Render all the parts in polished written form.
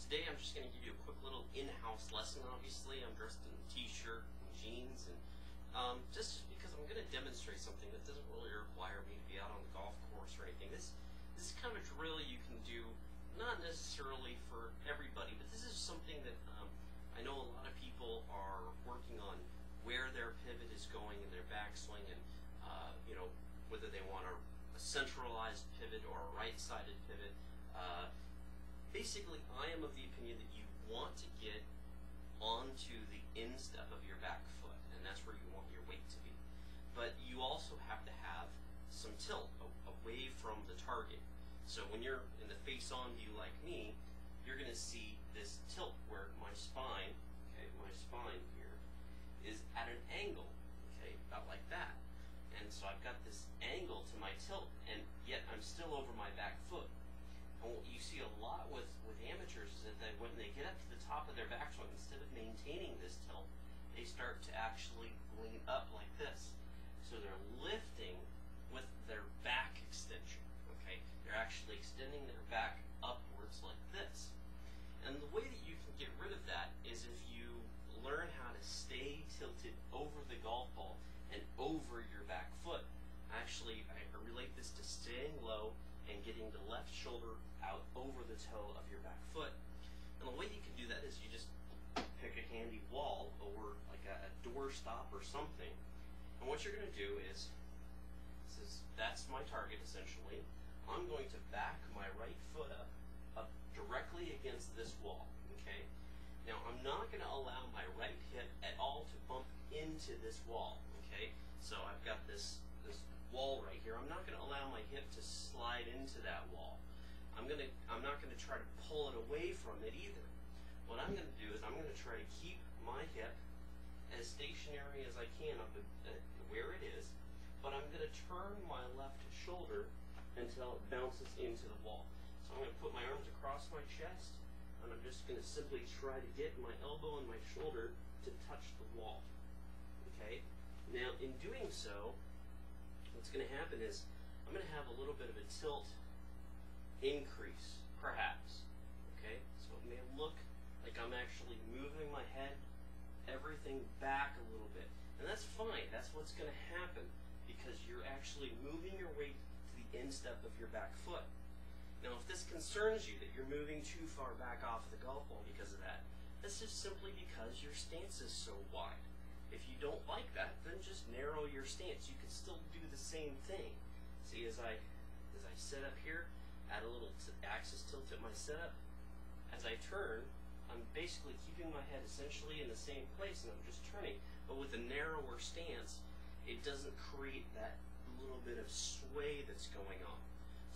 Today I'm just going to give you a quick little in-house lesson. Obviously, I'm dressed in a t-shirt and jeans, and just because I'm going to demonstrate something that doesn't really require me to be out on the golf course or anything. This is kind of a drill you can do, not necessarily for everybody, but this is something that I know a lot of people are working on, where their pivot is going in their backswing, and you know, whether they want a centralized pivot or a right-sided pivot. Basically, I am of the opinion that you want to get onto the instep of your back foot, and that's where you want your weight to be. But you also have to have some tilt away from the target. So when you're in the face-on view like me, you're going to see this tilt where my spine, okay, my spine here is at an angle, okay, about like that. And so I've got this angle to my tilt, and yet I'm still over my back foot. And what you see a lot with amateurs is that when they get up to the top of their backswing, instead of maintaining this tilt, they start to actually lean up like this. So they're lifting with their back extension, okay? They're actually extending their back upwards like this. And the way that you can get rid of that is if you learn how to stay tilted over the golf ball and over your back foot. Actually, I relate this to staying low and getting the left shoulder out over the toe of your back foot. And the way you can do that is you just pick a handy wall or like a door stop or something. And what you're going to do is, that's my target essentially. I'm going to back my right foot up directly against this wall, okay? Now I'm not going to allow my right hip at all to bump into this wall, okay? So I've got this wall right here. I'm not going to allow my hip to slide into that wall. I'm not going to try to pull it away from it either. What I'm going to do is I'm going to try to keep my hip as stationary as I can up at where it is, but I'm going to turn my left shoulder until it bounces into the wall. So I'm going to put my arms across my chest, and I'm just going to simply try to get my elbow and my shoulder to touch the wall. Okay? Now, in doing so, what's going to happen is I'm going to have a little bit of a tilt increase, perhaps. Okay? So it may look like I'm actually moving my head, everything back a little bit. And that's fine. That's what's going to happen because you're actually moving your weight to the instep of your back foot. Now, if this concerns you that you're moving too far back off of the golf ball because of that, that's just simply because your stance is so wide. If you don't like that, then just narrow your stance. You can still do the same thing. See, as I set up here, add a little axis tilt at my setup. As I turn, I'm basically keeping my head essentially in the same place, and I'm just turning. But with a narrower stance, it doesn't create that little bit of sway that's going on.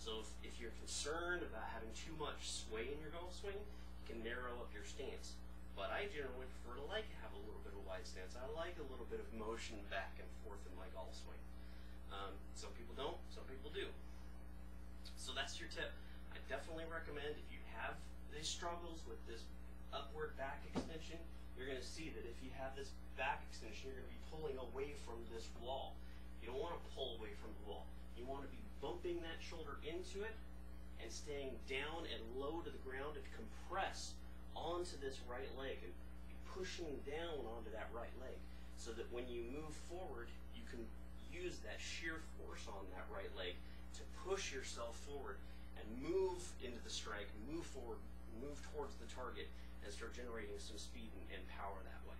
So if you're concerned about having too much sway in your golf swing, you can narrow up your stance. But I generally prefer to have a little bit of a wide stance. I like a little bit of motion back and forth in my golf swing. Some people don't, some people do. So that's your tip. I definitely recommend if you have these struggles with this upward back extension, you're going to see that if you have this back extension, you're going to be pulling away from this wall. You don't want to pull away from the wall. You want to be bumping that shoulder into it and staying down and low to the ground and compress onto this right leg and be pushing down onto that right leg so that when you move forward, you can use that shear force on that right leg to push yourself forward and move into the strike, move forward, move towards the target, and start generating some speed and power that way.